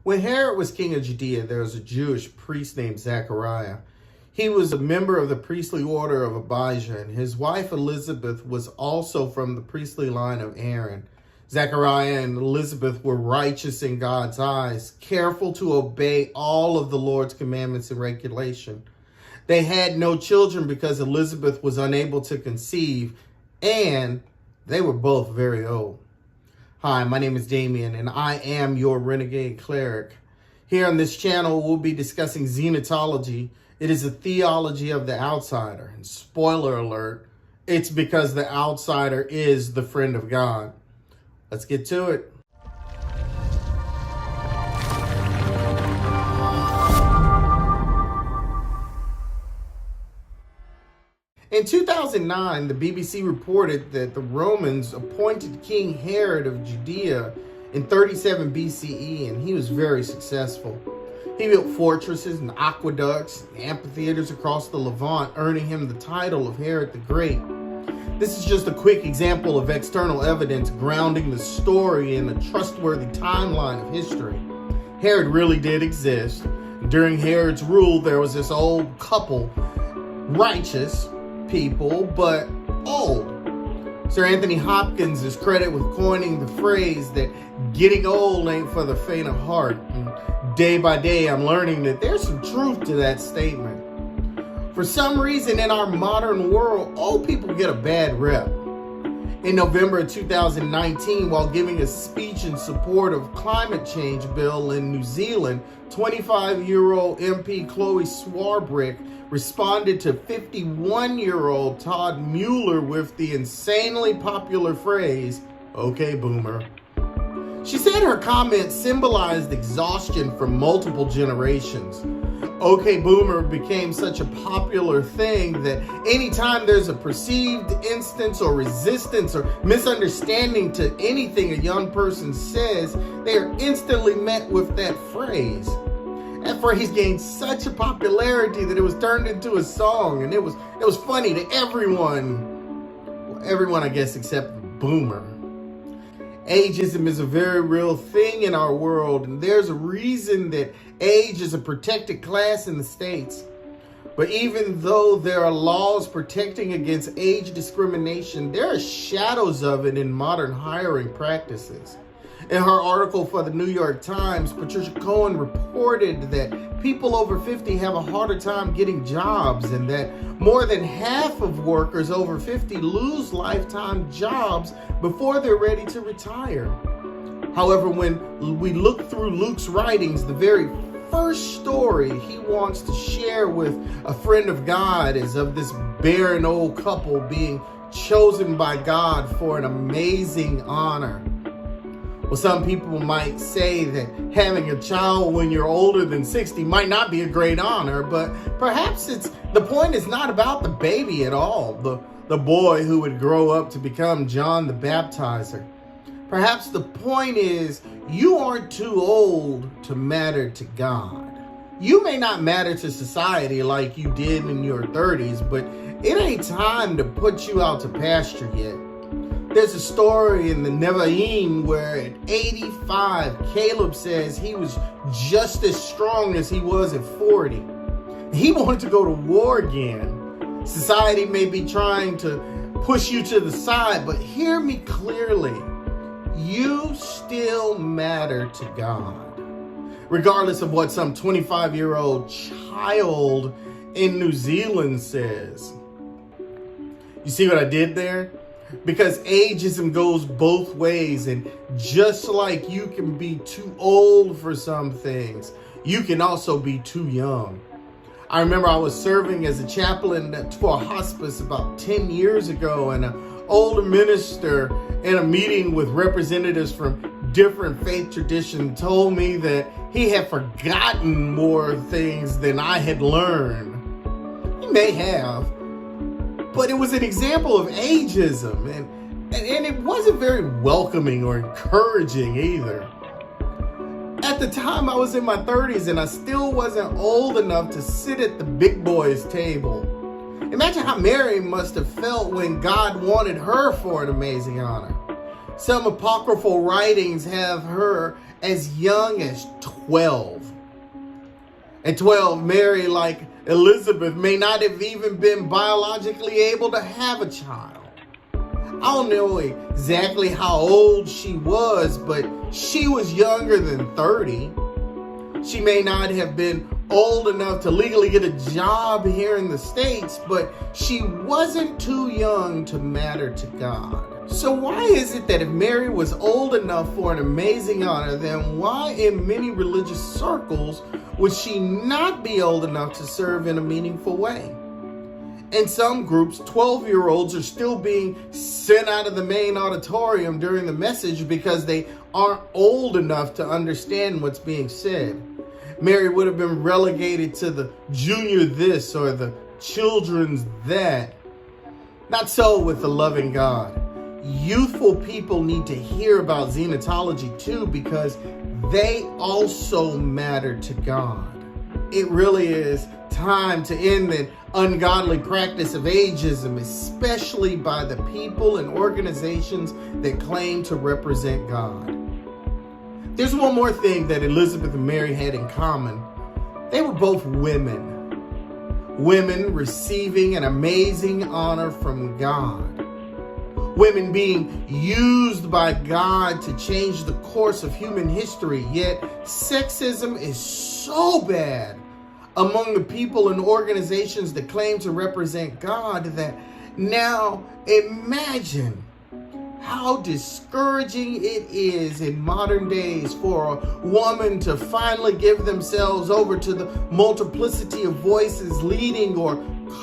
When Herod was king of Judea, there was a Jewish priest named Zechariah. He was a member of the priestly order of Abijah, and his wife Elizabeth was also from the priestly line of Aaron. Zechariah and Elizabeth were righteous in God's eyes, careful to obey all of the Lord's commandments and regulation. They had no children because Elizabeth was unable to conceive, and they were both very old. Hi, my name is Damien, and I am your Renegade Cleric. Here on this channel, we'll be discussing xenotology. It is a theology of the outsider. And spoiler alert, it's because the outsider is the friend of God. Let's get to it. In 2009, the BBC reported that the Romans appointed King Herod of Judea in 37 BCE, and he was very successful. He built fortresses and aqueducts and amphitheaters across the Levant, earning him the title of Herod the Great. This is just a quick example of external evidence grounding the story in a trustworthy timeline of history. Herod really did exist. During Herod's rule, there was this old couple, righteous people, but old. Sir Anthony Hopkins is credited with coining the phrase that getting old ain't for the faint of heart. And day by day, I'm learning that there's some truth to that statement. For some reason in our modern world, old people get a bad rep. In November of 2019, while giving a speech in support of climate change bill in New Zealand, 25-year-old MP Chloe Swarbrick responded to 51-year-old Todd Mueller with the insanely popular phrase, "Okay, boomer." She said her comment symbolized exhaustion from multiple generations. "Okay, boomer" became such a popular thing that anytime there's a perceived instance or resistance or misunderstanding to anything a young person says, they are instantly met with that phrase. That phrase gained such a popularity that it was turned into a song, and it was funny to everyone. Well, everyone, I guess, except the boomer. Ageism is a very real thing in our world, and there's a reason that age is a protected class in the States. But even though there are laws protecting against age discrimination, there are shadows of it in modern hiring practices. In her article for the New York Times, Patricia Cohen reported that people over 50 have a harder time getting jobs, and that more than half of workers over 50 lose lifetime jobs before they're ready to retire. However, when we look through Luke's writings, the very first story he wants to share with a friend of God is of this barren old couple being chosen by God for an amazing honor. Well, some people might say that having a child when you're older than 60 might not be a great honor, but perhaps the point is not about the baby at all, the boy who would grow up to become John the Baptizer. Perhaps the point is you aren't too old to matter to God. You may not matter to society like you did in your 30s, but it ain't time to put you out to pasture yet. There's a story in the Nevi'im where at 85, Caleb says he was just as strong as he was at 40. He wanted to go to war again. Society may be trying to push you to the side, but hear me clearly. You still matter to God, regardless of what some 25-year-old child in New Zealand says. You see what I did there? Because ageism goes both ways, and just like you can be too old for some things, you can also be too young. I remember I was serving as a chaplain for a hospice about 10 years ago, and an older minister in a meeting with representatives from different faith traditions told me that he had forgotten more things than I had learned. He may have, but it was an example of ageism, and it wasn't very welcoming or encouraging either. At the time, I was in my 30s, and I still wasn't old enough to sit at the big boys' table. Imagine how Mary must have felt when God wanted her for an amazing honor. Some apocryphal writings have her as young as 12. At 12, Mary, like Elizabeth, may not have even been biologically able to have a child. I don't know exactly how old she was, but she was younger than 30. She may not have been old enough to legally get a job here in the States, but she wasn't too young to matter to God. So why is it that if Mary was old enough for an amazing honor, then why in many religious circles would she not be old enough to serve in a meaningful way? In some groups, 12-year-olds are still being sent out of the main auditorium during the message because they aren't old enough to understand what's being said. Mary would have been relegated to the junior this or the children's that. Not so with the loving God. Youthful people need to hear about xenotology too, because they also matter to God. It really is time to end the ungodly practice of ageism, especially by the people and organizations that claim to represent God. There's one more thing that Elizabeth and Mary had in common. They were both women. Women receiving an amazing honor from God. Women being used by God to change the course of human history. Yet sexism is so bad among the people and organizations that claim to represent God that now imagine how discouraging it is in modern days for a woman to finally give themselves over to the multiplicity of voices leading or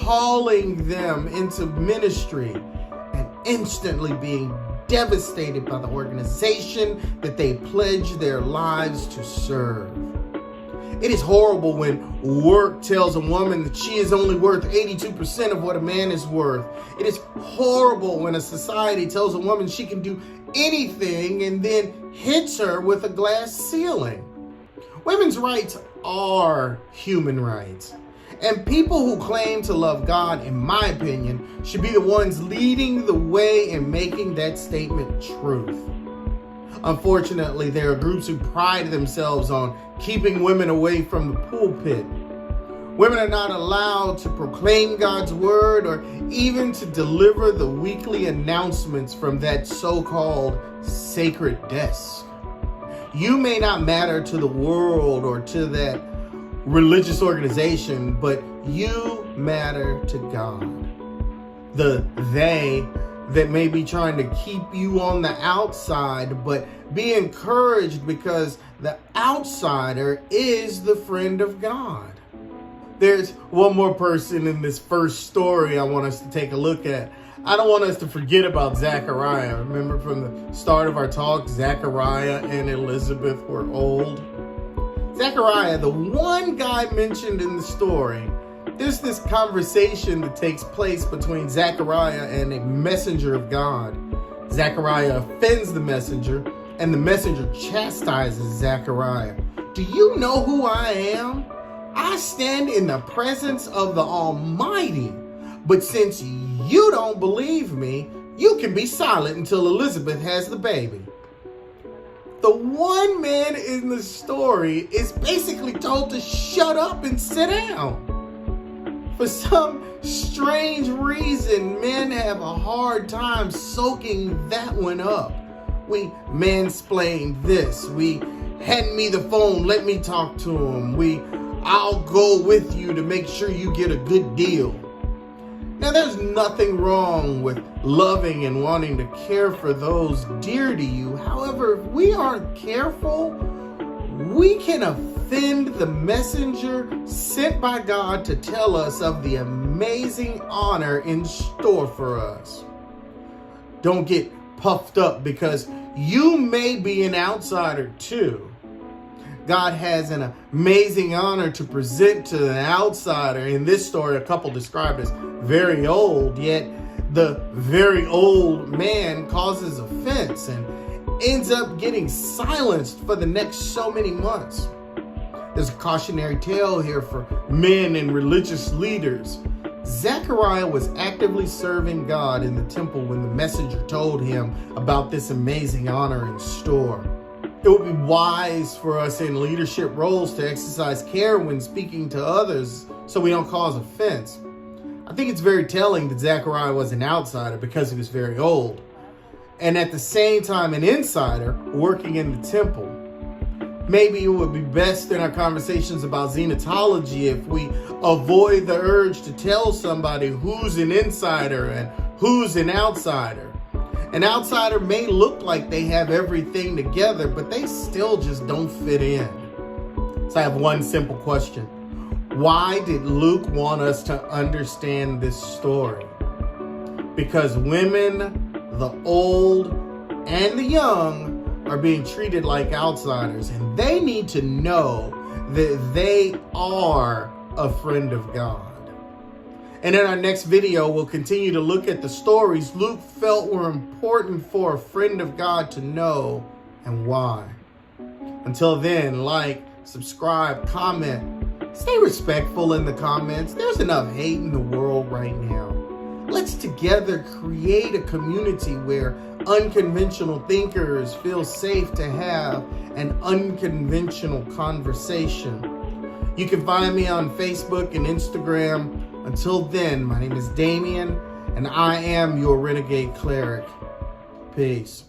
calling them into ministry and instantly being devastated by the organization that they pledge their lives to serve. It is horrible when work tells a woman that she is only worth 82% of what a man is worth. It is horrible when a society tells a woman she can do anything and then hits her with a glass ceiling. Women's rights are human rights. And people who claim to love God, in my opinion, should be the ones leading the way in making that statement truth. Unfortunately, there are groups who pride themselves on keeping women away from the pulpit. Women are not allowed to proclaim God's word or even to deliver the weekly announcements from that so-called sacred desk. You may not matter to the world or to that religious organization, but you matter to God. They that may be trying to keep you on the outside, but be encouraged because the outsider is the friend of God. There's one more person in this first story I want us to take a look at. I don't want us to forget about Zechariah. Remember from the start of our talk, Zechariah and Elizabeth were old. Zechariah, the one guy mentioned in the story, there's this conversation that takes place between Zechariah and a messenger of God. Zechariah offends the messenger, and the messenger chastises Zechariah. Do you know who I am? I stand in the presence of the Almighty. But since you don't believe me, you can be silent until Elizabeth has the baby. The one man in the story is basically told to shut up and sit down. For some strange reason, men have a hard time soaking that one up. We mansplain this. We hand me the phone, let me talk to him. I'll go with you to make sure you get a good deal. Now, there's nothing wrong with loving and wanting to care for those dear to you. However, if we aren't careful, we can offend the messenger sent by God to tell us of the amazing honor in store for us. Don't get puffed up because you may be an outsider too. God has an amazing honor to present to an outsider. In this story, a couple described as very old, yet the very old man causes offense and ends up getting silenced for the next so many months. There's a cautionary tale here for men and religious leaders. Zechariah was actively serving God in the temple when the messenger told him about this amazing honor in store. It would be wise for us in leadership roles to exercise care when speaking to others so we don't cause offense. I think it's very telling that Zechariah was an outsider because he was very old, and at the same time an insider working in the temple. Maybe it would be best in our conversations about xenotology if we avoid the urge to tell somebody who's an insider and who's an outsider. An outsider may look like they have everything together, but they still just don't fit in. So I have one simple question. Why did Luke want us to understand this story? Because women, the old and the young, are being treated like outsiders, and they need to know that they are a friend of God. And in our next video, we'll continue to look at the stories Luke felt were important for a friend of God to know and why. Until then, like, subscribe, comment. Stay respectful in the comments. There's enough hate in the world right now. Let's together create a community where unconventional thinkers feel safe to have an unconventional conversation. You can find me on Facebook and Instagram. Until then, my name is Damien, and I am your Renegade Cleric. Peace.